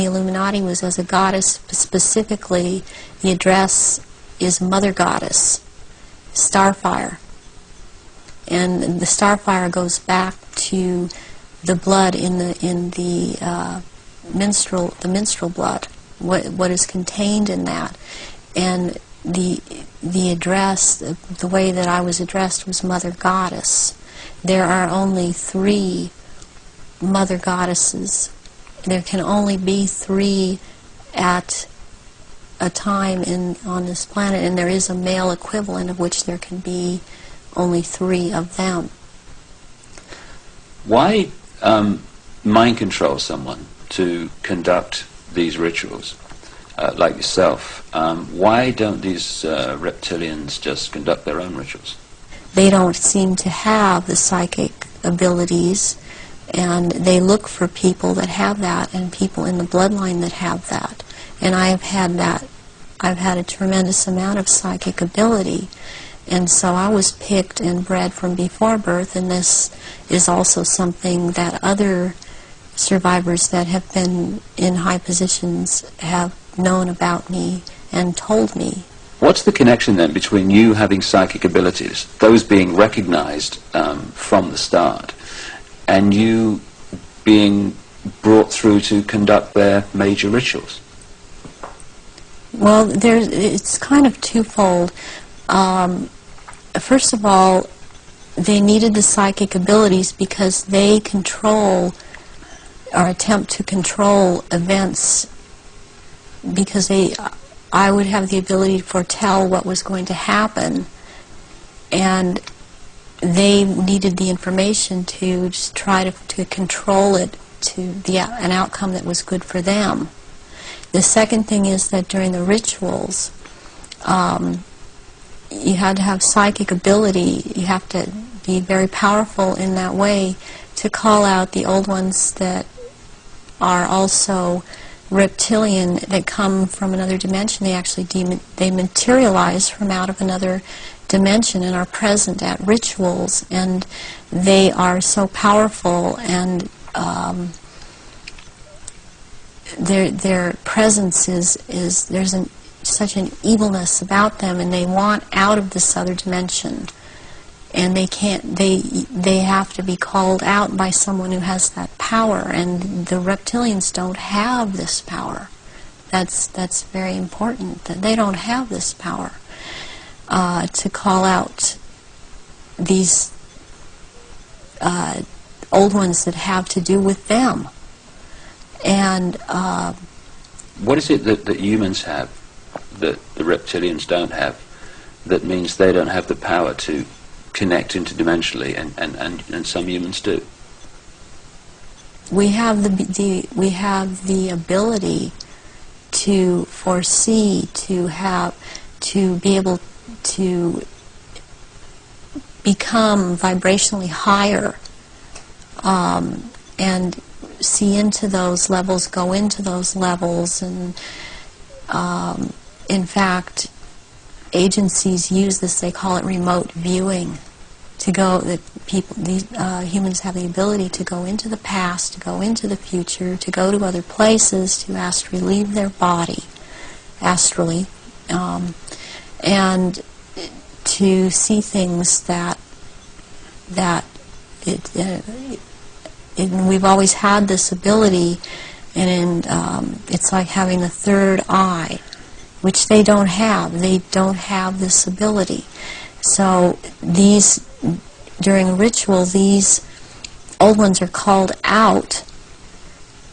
the Illuminati was as a goddess. Specifically, the address is Mother Goddess, Starfire. And the Starfire goes back to the blood in the menstrual blood, what is contained in that. And the address, the way that I was addressed was Mother Goddess. There are only 3 Mother Goddesses. There can only be 3 at a time on this planet, and there is a male equivalent of which there can be only 3 of them. Why mind control someone to conduct these rituals, like yourself? Why don't these reptilians just conduct their own rituals? They don't seem to have the psychic abilities, and they look for people that have that, and people in the bloodline that have that. And I have had that. I've had a tremendous amount of psychic ability. And so I was picked and bred from before birth, and this is also something that other survivors that have been in high positions have known about me and told me. What's the connection then between you having psychic abilities, those being recognized from the start, and you being brought through to conduct their major rituals? Well, it's kind of twofold. First of all, they needed the psychic abilities because they control or attempt to control events, because I would have the ability to foretell what was going to happen, and they needed the information to just try to control it to an outcome that was good for them. The second thing is that during the rituals, you had to have psychic ability. You have to be very powerful in that way to call out the old ones that are also reptilian, that come from another dimension. They actually they materialize from out of another dimension and are present at rituals, and they are so powerful, and their presence is there's such an evilness about them, and they want out of this other dimension, and they can't. They have to be called out by someone who has that power, and the reptilians don't have this power. That's very important, that they don't have this power to call out these old ones that have to do with them. And what is it that humans have that the reptilians don't have, that means they don't have the power to connect interdimensionally, and some humans do? We have the ability to foresee, to be able to become vibrationally higher, and see into those levels, go into those levels, and in fact, agencies use this. They call it remote viewing. Humans have the ability to go into the past, to go into the future, to go to other places, to astrally leave their body, astrally, and to see things that we've always had this ability, and it's like having a third eye, which they don't have. They don't have this ability. So during a ritual, these old ones are called out,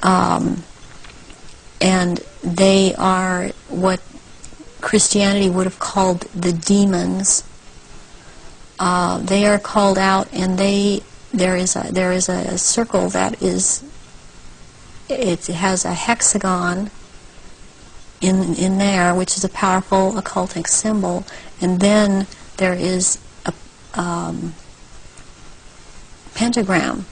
and they are what Christianity would have called the demons. They are called out, and there is a circle that it has a hexagon in there, which is a powerful occultic symbol, and then there is a pentagram,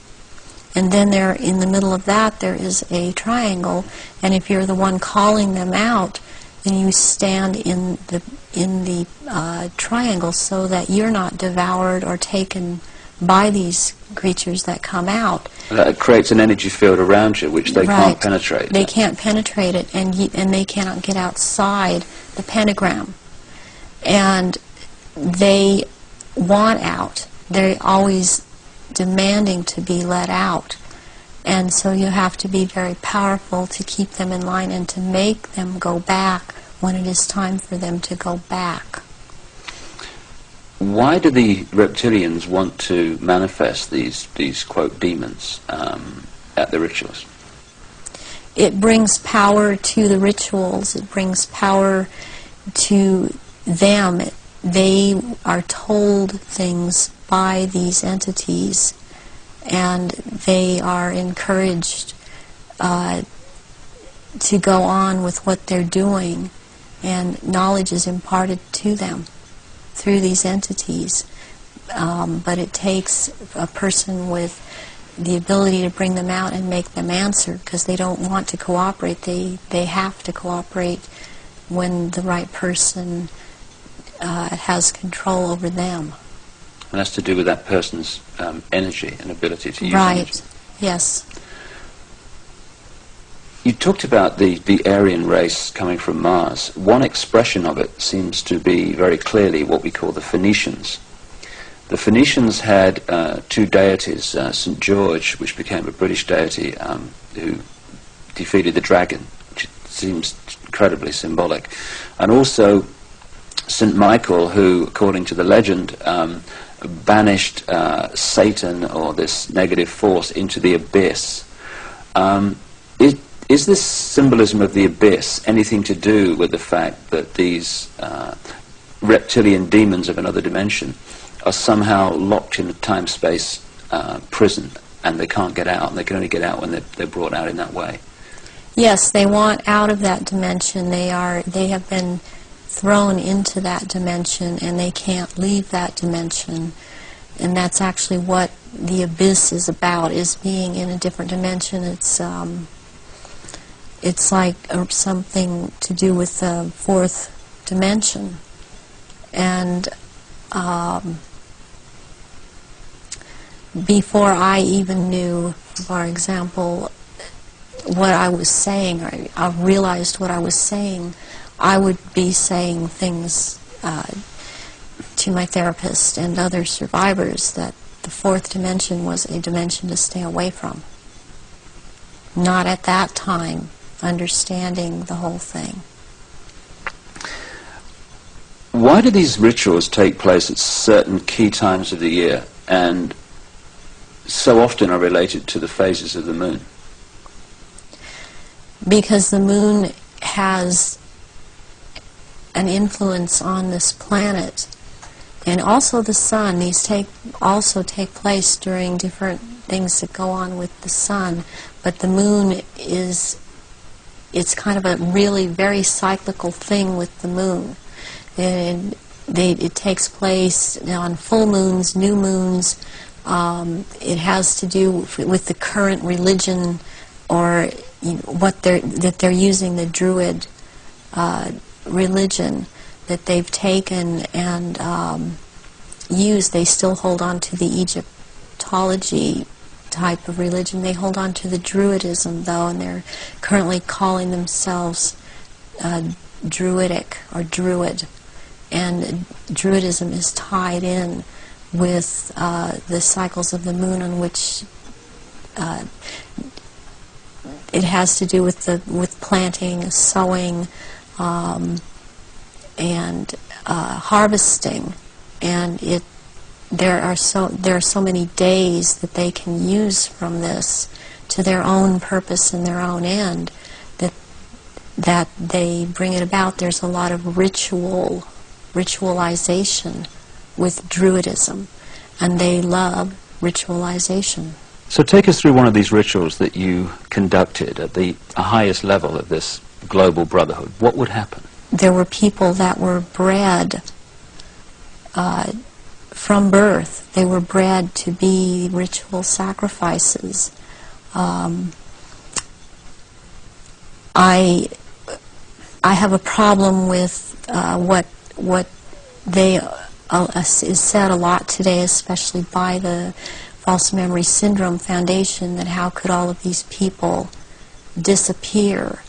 and then there, in the middle of that, there is a triangle, and if you're the one calling them out, then you stand in the triangle so that you're not devoured or taken by these creatures that come out. It creates an energy field around you which they Right. can't penetrate. They can't penetrate it, and they cannot get outside the pentagram. And they want out. They're always demanding to be let out. And so you have to be very powerful to keep them in line and to make them go back when it is time for them to go back. Why do the reptilians want to manifest these quote, demons at the rituals? It brings power to the rituals. It brings power to them. They are told things by these entities, and they are encouraged to go on with what they're doing, and knowledge is imparted to them through these entities. But it takes a person with the ability to bring them out and make them answer, because they don't want to cooperate. They have to cooperate when the right person has control over them. And that's to do with that person's energy and ability to use Right. energy. Yes. You talked about the Aryan race coming from Mars. One expression of it seems to be very clearly what we call the Phoenicians. The Phoenicians had two deities, St. George, which became a British deity, who defeated the dragon, which seems incredibly symbolic, and also St. Michael, who, according to the legend, banished Satan, or this negative force, into the abyss. Is this symbolism of the abyss anything to do with the fact that these reptilian demons of another dimension are somehow locked in a time-space prison, and they can't get out, and they can only get out when they're brought out in that way? Yes, they want out of that dimension. They have been thrown into that dimension, and they can't leave that dimension. And that's actually what the abyss is about, is being in a different dimension. It's like something to do with the fourth dimension. And before I even knew, for example, what I was saying, or I realized what I was saying, I would be saying things to my therapist and other survivors that the fourth dimension was a dimension to stay away from. Not at that time understanding the whole thing. Why do these rituals take place at certain key times of the year, and so often are related to the phases of the moon? Because the moon has an influence on this planet, and also the sun. These also take place during different things that go on with the sun, but the moon it's kind of a really very cyclical thing with the moon. And it takes place on full moons, new moons. It has to do with the current religion, or what they're using, the Druid religion that they've taken and used. They still hold on to the Egyptology type of religion. They hold on to the Druidism, though, and they're currently calling themselves Druidic or Druid. And Druidism is tied in with the cycles of the moon, on which it has to do with planting, sowing, and harvesting, and there are so many days that they can use from this to their own purpose and their own end, that they bring it about. There's a lot of ritualization with Druidism, and they love ritualization. So take us through one of these rituals that you conducted at the highest level of this global brotherhood. What would happen? There were people that were bred from birth. They were bred to be ritual sacrifices. I have a problem with what they is said a lot today, especially by the False Memory Syndrome Foundation, that how could all of these people disappear